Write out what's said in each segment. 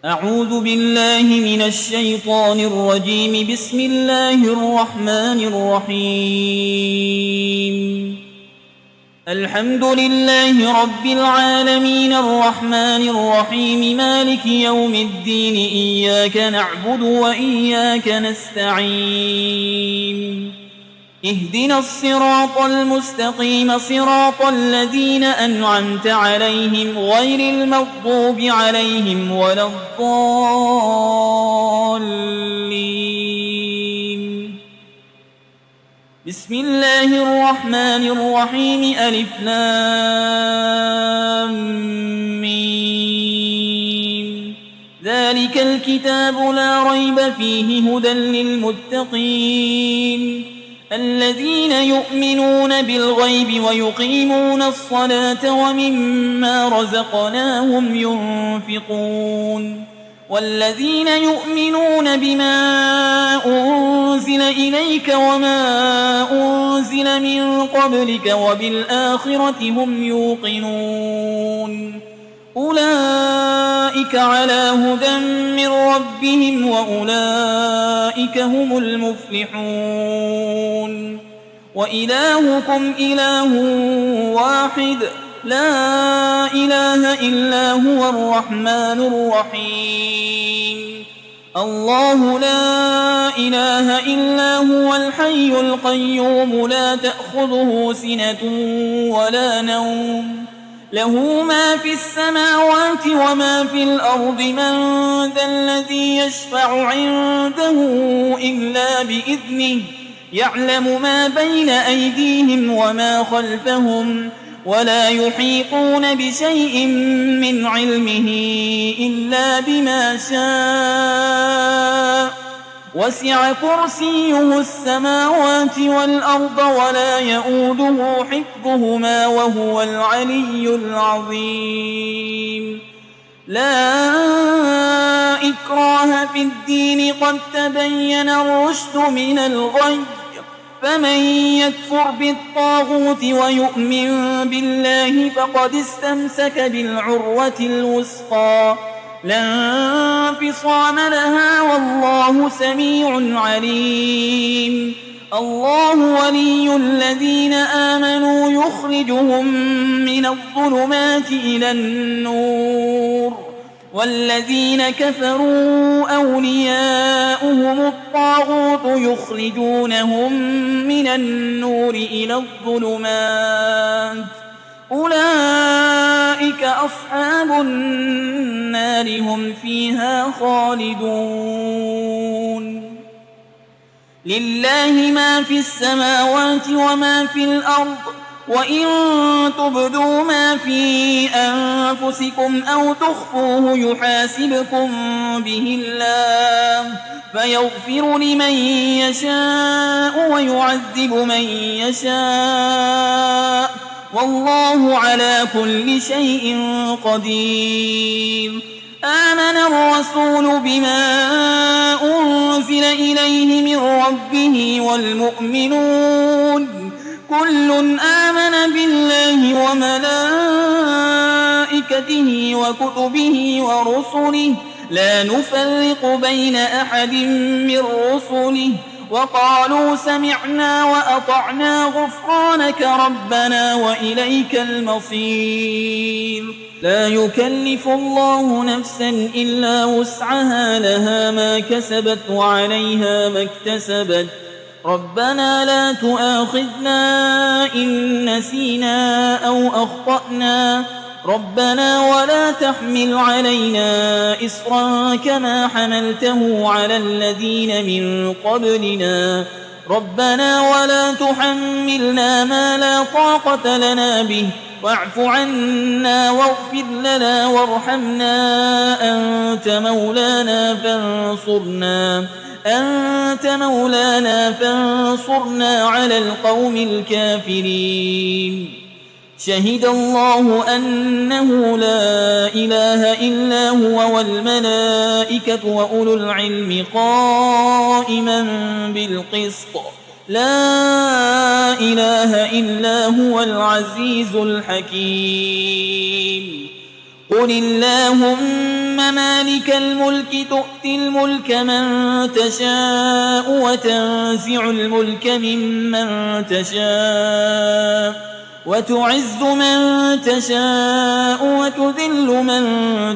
أعوذ بالله من الشيطان الرجيم. بسم الله الرحمن الرحيم. الحمد لله رب العالمين الرحمن الرحيم مالك يوم الدين. إياك نعبد وإياك نستعين. اهدنا الصراط المستقيم صراط الذين أنعمت عليهم غير المغضوب عليهم ولا الضالين. بسم الله الرحمن الرحيم. ألف لام ميم. ذلك الكتاب لا ريب فيه هدى للمتقين الذين يؤمنون بالغيب ويقيمون الصلاة ومما رزقناهم ينفقون والذين يؤمنون بما أنزل إليك وما أنزل من قبلك وبالآخرة هم يوقنون أولئك على هدى من ربهم وأولئك هم المفلحون. وإلهكم إله واحد لا إله إلا هو الرحمن الرحيم. الله لا إله إلا هو الحي القيوم لا تأخذه سنة ولا نوم له ما في السماوات وما في الأرض. من ذا الذي يشفع عنده إلا بإذنه يعلم ما بين أيديهم وما خلفهم ولا يحيطون بشيء من علمه إلا بما شاء. وسع كرسيه السماوات والأرض ولا يؤوده حفظهما وهو العلي العظيم. لا إكراه في الدين قد تبين الرشد من الغي. فمن يكفر بالطاغوت ويؤمن بالله فقد استمسك بالعروة الوثقى لا انفصام لها والله سميع عليم. الله ولي الذين آمنوا يخرجهم من الظلمات إلى النور والذين كفروا أولياؤهم الطاغوت يخرجونهم من النور إلى الظلمات أولئك أصحاب النار هم فيها خالدون. لله ما في السماوات وما في الأرض وإن تبدوا ما في أنفسكم أو تخفوه يحاسبكم به الله فيغفر لمن يشاء ويعذب من يشاء والله على كل شيء قدير. آمن الرسول بما أنزل إليه من ربه والمؤمنون كل آمن بالله وملائكته وكتبه ورسله لا نفرق بين أحد من رسله وقالوا سمعنا وأطعنا غفرانك ربنا وإليك المصير. لا يكلف الله نفسا إلا وسعها لها ما كسبت وعليها ما اكتسبت. ربنا لا تؤاخذنا إن نسينا أو أخطأنا ربنا ولا تحمل علينا إصرا كما حملته على الذين من قبلنا ربنا ولا تحملنا ما لا طاقة لنا به واعف عنا واغفر لنا وارحمنا أنت مولانا فانصرنا على القوم الكافرين. شهد الله أنه لا إله إلا هو والملائكة وأولو العلم قائما بالقسط لا إله إلا هو العزيز الحكيم. قل اللهم مالك الملك تؤتي الملك من تشاء وتنزع الملك ممن تشاء وتعز من تشاء وتذل من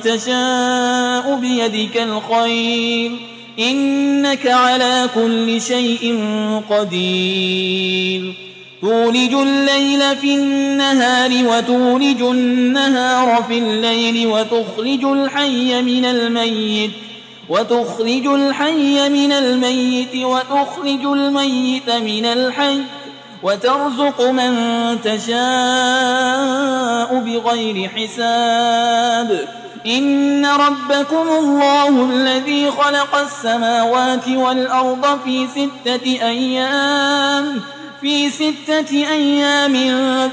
تشاء بيدك الخير إنك على كل شيء قدير تولج الليل في النهار وتولج النهار في الليل وتخرج الحي من الميت وتخرج الميت من الحي وترزق من تشاء بغير حساب إن ربكم الله الذي خلق السماوات والأرض في 6 أيام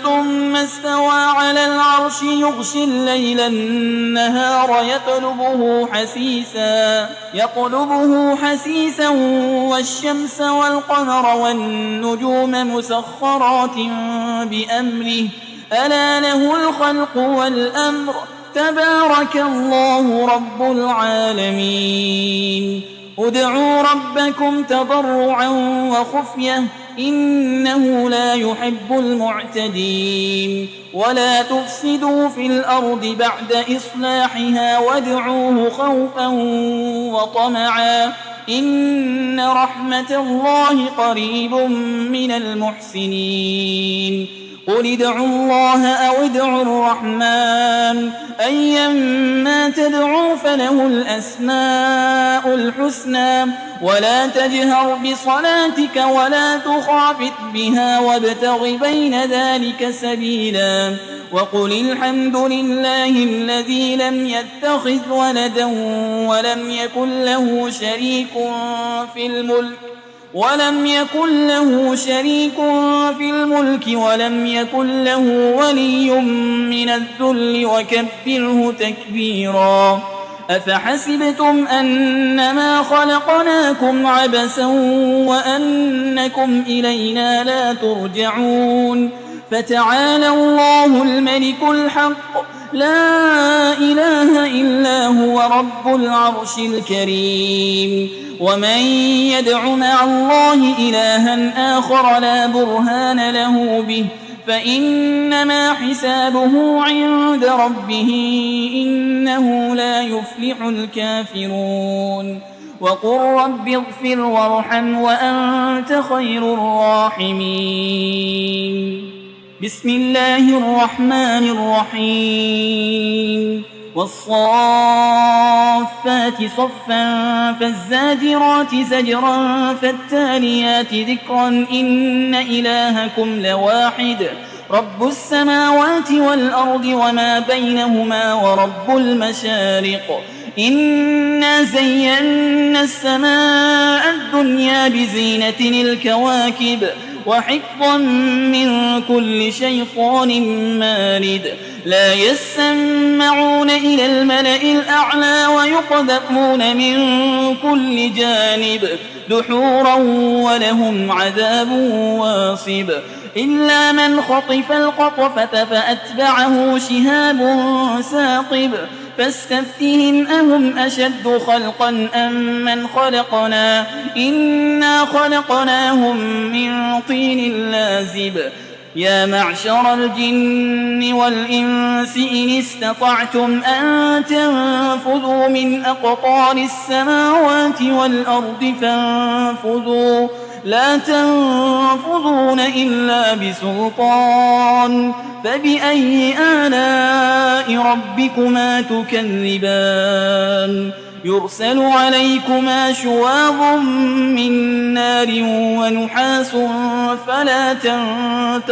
ثم استوى على العرش يغشي الليل النهار يطلبه حسيسا والشمس والقمر والنجوم مسخرات بأمره ألا له الخلق والأمر تبارك الله رب العالمين ادعوا ربكم تضرعا وخفية إنه لا يحب المعتدين ولا تفسدوا في الأرض بعد إصلاحها وادعوه خوفا وطمعا إن رحمة الله قريب من المحسنين قل ادعوا الله أو ادعوا الرحمن أيما تدعوا فله الأسماء الحسنى ولا تجهر بصلاتك ولا تخافت بها وابتغ بين ذلك سبيلا وقل الحمد لله الذي لم يتخذ ولدا ولم يكن له شريك في الملك ولم يكن له ولي من الذل وكبره تكبيرا أفحسبتم أنما خلقناكم عبثا وأنكم إلينا لا ترجعون فتعالى الله الملك الحق لا إله إلا هو رب العرش الكريم ومن يدع مع الله إلها آخر لا برهان له به فإنما حسابه عند ربه إنه لا يفلح الكافرون وقل رب اغفر وارحم وأنت خير الراحمين بسم الله الرحمن الرحيم والصافات صفا فالزاجرات زجرا فالتاليات ذكرا إن إلهكم لواحد رب السماوات والأرض وما بينهما ورب المشارق إنا زينا السماء الدنيا بزينة الكواكب وحفظا من كل شيطان مارد لا يسمعون إلى الملأ الأعلى ويقذفون من كل جانب دحورا ولهم عذاب واصب إلا من خطف الخطفة فأتبعه شهاب ثاقب فاستفتهم أهم أشد خلقا أم من خلقنا إنا خلقناهم من طين لازب يا معشر الجن والإنس إن استطعتم أن تنفذوا من أقطار السماوات والأرض فانفذوا لا تنفذون إلا بسلطان فبأي آلاء ربكما تكذبان يرسل عليكما شواظ من نار ونحاس فلا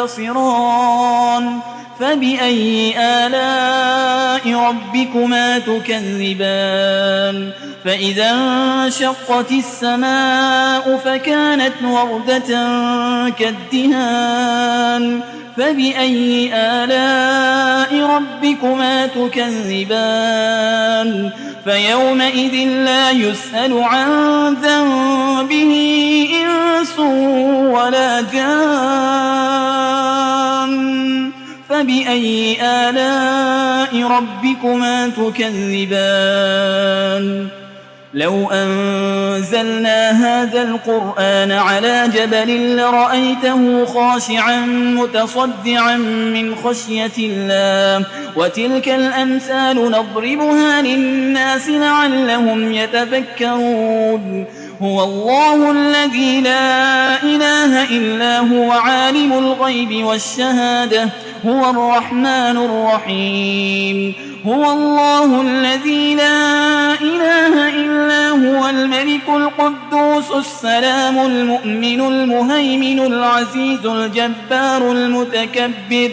تنتصران فبأي آلاء ربكما تكذبان فإذا انشقت السماء فكانت وردة كالدهان فبأي آلاء ربكما تكذبان فيومئذ لا يسأل عن ذنبه إنس ولا جان فبأي آلاء ربكما تكذبان لو أنزلنا هذا القرآن على جبل لرأيته خاشعا متصدعا من خشية الله وتلك الأمثال نضربها للناس لعلهم يتفكرون هو الله الذي لا إله إلا هو عالم الغيب والشهادة هو الرحمن الرحيم هو الله الذي لا إله إلا هو الملك القدوس السلام المؤمن المهيمن العزيز الجبار المتكبر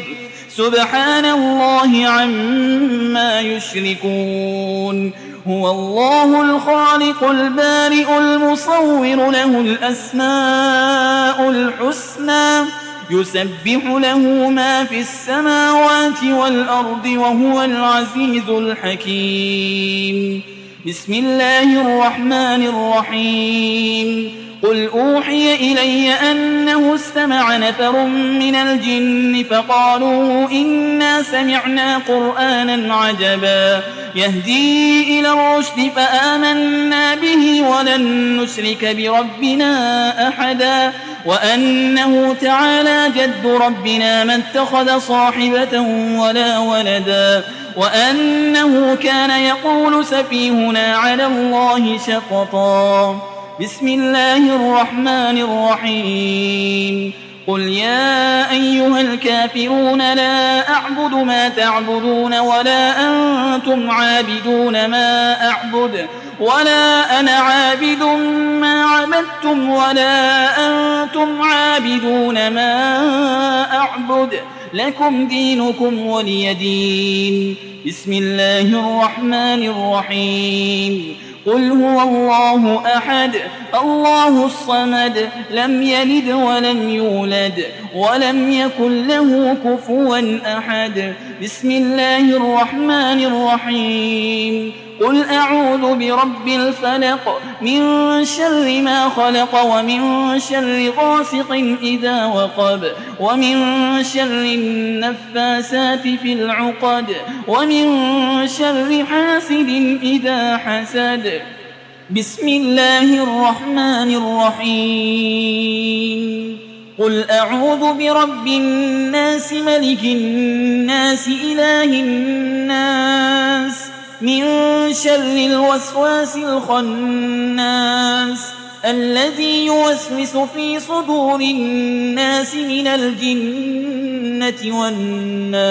سبحان الله عما يشركون هو الله الخالق البارئ المصور له الأسماء الحسنى يسبح له ما في السماوات والأرض وهو العزيز الحكيم بسم الله الرحمن الرحيم قل أوحي إلي أنه استمع نفر من الجن فقالوا إنا سمعنا قرآنا عجبا يهدي إلى الرشد فآمنا به ولن نشرك بربنا أحدا وأنه تعالى جد ربنا ما اتخذ صاحبة ولا ولدا وأنه كان يقول سفيهنا على الله شططا بسم الله الرحمن الرحيم قل يا أيها الكافرون لا أعبد ما تعبدون ولا أنتم عابدون ما أعبد ولا أنا عابد ما عبدتم ولا أنتم عابدون ما أعبد لكم دينكم ولي دين بسم الله الرحمن الرحيم قل هو الله أحد الله الصمد لم يلد ولم يولد ولم يكن له كفوا أحد بسم الله الرحمن الرحيم قل أعوذ برب الفلق من شر ما خلق ومن شر غاسق إذا وقب ومن شر النفاسات في العقد ومن شر حاسد إذا حسد بسم الله الرحمن الرحيم قل أعوذ برب الناس ملك الناس إله الناس من شر الوسواس الخناس الذي يوسوس في صدور الناس من الجنة والناس